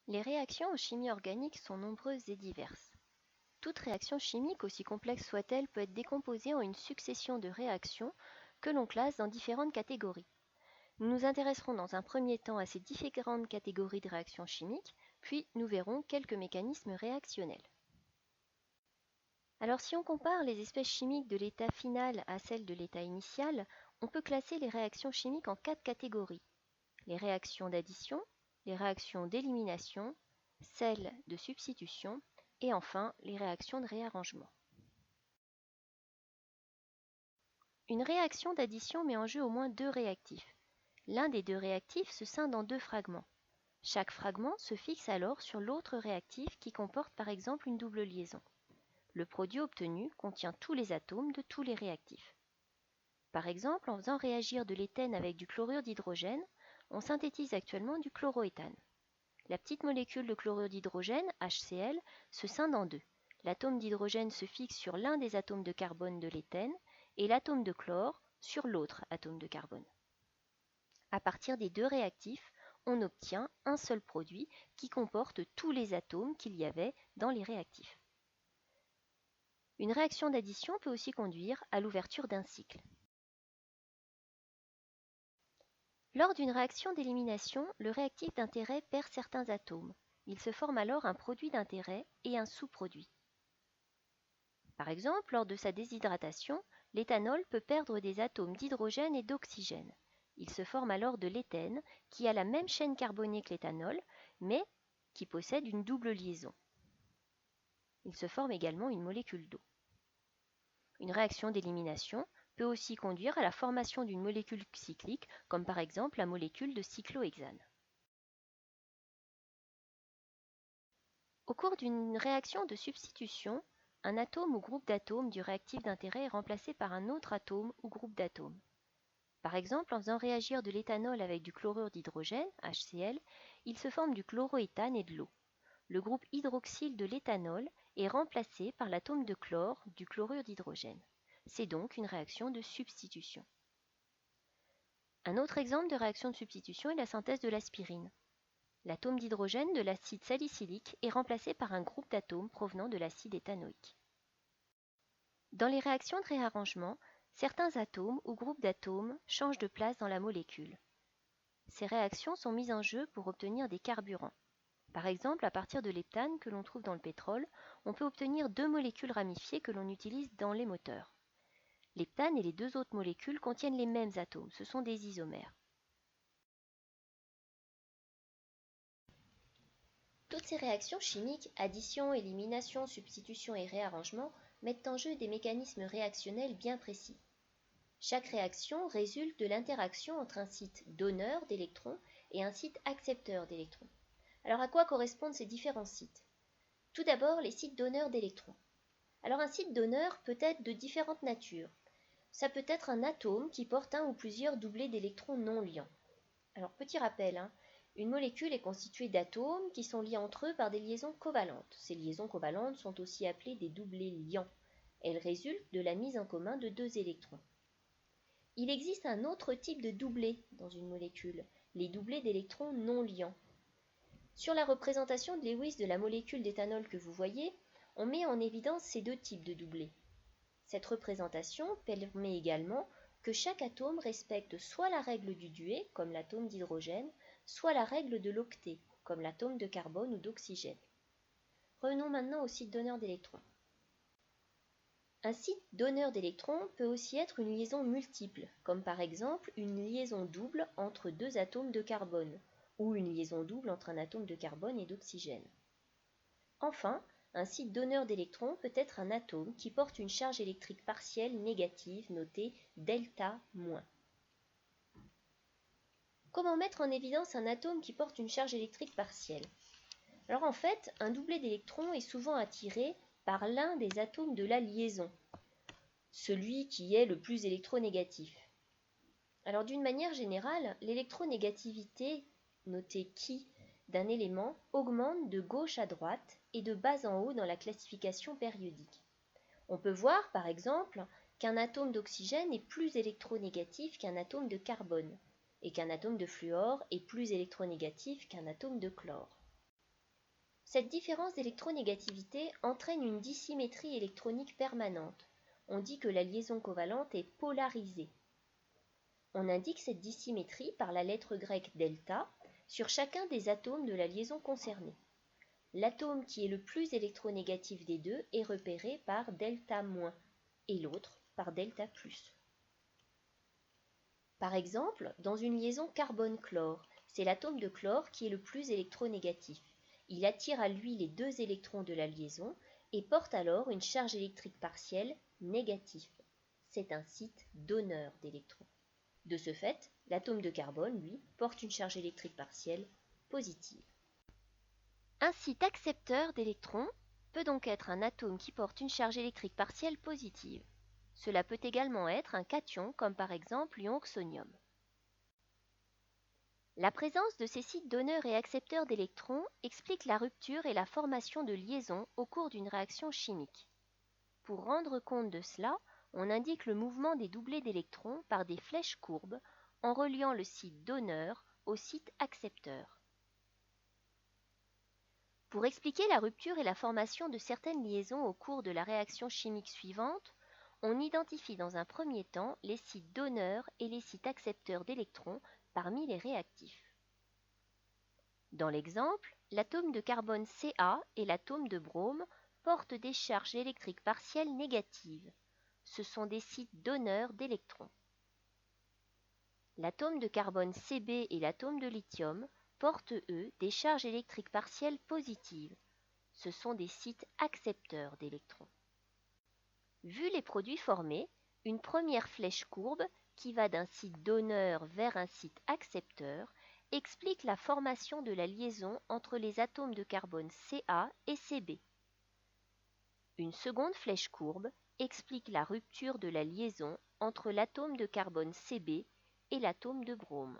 Les réactions en chimie organique sont nombreuses et diverses. Toute réaction chimique, aussi complexe soit-elle, peut être décomposée en une succession de réactions que l'on classe dans différentes catégories. Nous nous intéresserons dans un premier temps à ces différentes catégories de réactions chimiques, puis nous verrons quelques mécanismes réactionnels. Alors si on compare les espèces chimiques de l'état final à celles de l'état initial, on peut classer les réactions chimiques en 4 catégories. Les réactions d'addition, les réactions d'élimination, celles de substitution et enfin les réactions de réarrangement. Une réaction d'addition met en jeu au moins 2 réactifs. L'un des 2 réactifs se scinde en 2 fragments. Chaque fragment se fixe alors sur l'autre réactif qui comporte par exemple une double liaison. Le produit obtenu contient tous les atomes de tous les réactifs. Par exemple, en faisant réagir de l'éthène avec du chlorure d'hydrogène, on synthétise actuellement du chloroéthane. La petite molécule de chlorure d'hydrogène, HCl, se scinde en 2. L'atome d'hydrogène se fixe sur l'un des atomes de carbone de l'éthène et l'atome de chlore sur l'autre atome de carbone. À partir des 2 réactifs, on obtient un seul produit qui comporte tous les atomes qu'il y avait dans les réactifs. Une réaction d'addition peut aussi conduire à l'ouverture d'un cycle. Lors d'une réaction d'élimination, le réactif d'intérêt perd certains atomes. Il se forme alors un produit d'intérêt et un sous-produit. Par exemple, lors de sa déshydratation, l'éthanol peut perdre des atomes d'hydrogène et d'oxygène. Il se forme alors de l'éthène, qui a la même chaîne carbonée que l'éthanol, mais qui possède une double liaison. Il se forme également une molécule d'eau. Une réaction d'élimination peut aussi conduire à la formation d'une molécule cyclique, comme par exemple la molécule de cyclohexane. Au cours d'une réaction de substitution, un atome ou groupe d'atomes du réactif d'intérêt est remplacé par un autre atome ou groupe d'atomes. Par exemple, en faisant réagir de l'éthanol avec du chlorure d'hydrogène, HCl, il se forme du chloroéthane et de l'eau. Le groupe hydroxyle de l'éthanol est remplacé par l'atome de chlore du chlorure d'hydrogène. C'est donc une réaction de substitution. Un autre exemple de réaction de substitution est la synthèse de l'aspirine. L'atome d'hydrogène de l'acide salicylique est remplacé par un groupe d'atomes provenant de l'acide éthanoïque. Dans les réactions de réarrangement, certains atomes ou groupes d'atomes changent de place dans la molécule. Ces réactions sont mises en jeu pour obtenir des carburants. Par exemple, à partir de l'heptane que l'on trouve dans le pétrole, on peut obtenir 2 molécules ramifiées que l'on utilise dans les moteurs. L'heptane et les 2 autres molécules contiennent les mêmes atomes, ce sont des isomères. Toutes ces réactions chimiques, addition, élimination, substitution et réarrangement, mettent en jeu des mécanismes réactionnels bien précis. Chaque réaction résulte de l'interaction entre un site donneur d'électrons et un site accepteur d'électrons. Alors à quoi correspondent ces différents sites? Tout d'abord, les sites donneurs d'électrons. Alors un site donneur peut être de différentes natures. Ça peut être un atome qui porte un ou plusieurs doublés d'électrons non liants. Alors petit rappel, une molécule est constituée d'atomes qui sont liés entre eux par des liaisons covalentes. Ces liaisons covalentes sont aussi appelées des doublés liants. Elles résultent de la mise en commun de 2 électrons. Il existe un autre type de doublé dans une molécule, les doublés d'électrons non liants. Sur la représentation de Lewis de la molécule d'éthanol que vous voyez, on met en évidence ces 2 types de doublés. Cette représentation permet également que chaque atome respecte soit la règle du duet, comme l'atome d'hydrogène, soit la règle de l'octet, comme l'atome de carbone ou d'oxygène. Revenons maintenant au site donneur d'électrons. Un site donneur d'électrons peut aussi être une liaison multiple, comme par exemple une liaison double entre 2 atomes de carbone, ou une liaison double entre un atome de carbone et d'oxygène. Enfin, un site donneur d'électrons peut être un atome qui porte une charge électrique partielle négative notée delta-. Comment mettre en évidence un atome qui porte une charge électrique partielle? Alors en fait, un doublet d'électrons est souvent attiré par l'un des atomes de la liaison, celui qui est le plus électronégatif. Alors d'une manière générale, l'électronégativité, notée Ki, d'un élément augmente de gauche à droite et de bas en haut dans la classification périodique. On peut voir par exemple qu'un atome d'oxygène est plus électronégatif qu'un atome de carbone et qu'un atome de fluor est plus électronégatif qu'un atome de chlore. Cette différence d'électronégativité entraîne une dissymétrie électronique permanente. On dit que la liaison covalente est polarisée. On indique cette dissymétrie par la lettre grecque delta sur chacun des atomes de la liaison concernée. L'atome qui est le plus électronégatif des deux est repéré par delta- et l'autre par delta+. Par exemple, dans une liaison carbone-chlore, c'est l'atome de chlore qui est le plus électronégatif. Il attire à lui les deux électrons de la liaison et porte alors une charge électrique partielle négative. C'est un site donneur d'électrons. De ce fait, l'atome de carbone, lui, porte une charge électrique partielle positive. Un site accepteur d'électrons peut donc être un atome qui porte une charge électrique partielle positive. Cela peut également être un cation, comme par exemple l'ion oxonium. La présence de ces sites donneurs et accepteurs d'électrons explique la rupture et la formation de liaisons au cours d'une réaction chimique. Pour rendre compte de cela, on indique le mouvement des doublés d'électrons par des flèches courbes en reliant le site donneur au site accepteur. Pour expliquer la rupture et la formation de certaines liaisons au cours de la réaction chimique suivante, on identifie dans un premier temps les sites donneurs et les sites accepteurs d'électrons parmi les réactifs. Dans l'exemple, l'atome de carbone Ca et l'atome de brome portent des charges électriques partielles négatives. Ce sont des sites donneurs d'électrons. L'atome de carbone Cb et l'atome de lithium portent, eux, des charges électriques partielles positives. Ce sont des sites accepteurs d'électrons. Vu les produits formés, une première flèche courbe qui va d'un site donneur vers un site accepteur explique la formation de la liaison entre les atomes de carbone Ca et Cb. Une seconde flèche courbe explique la rupture de la liaison entre l'atome de carbone Cb et l'atome de brome.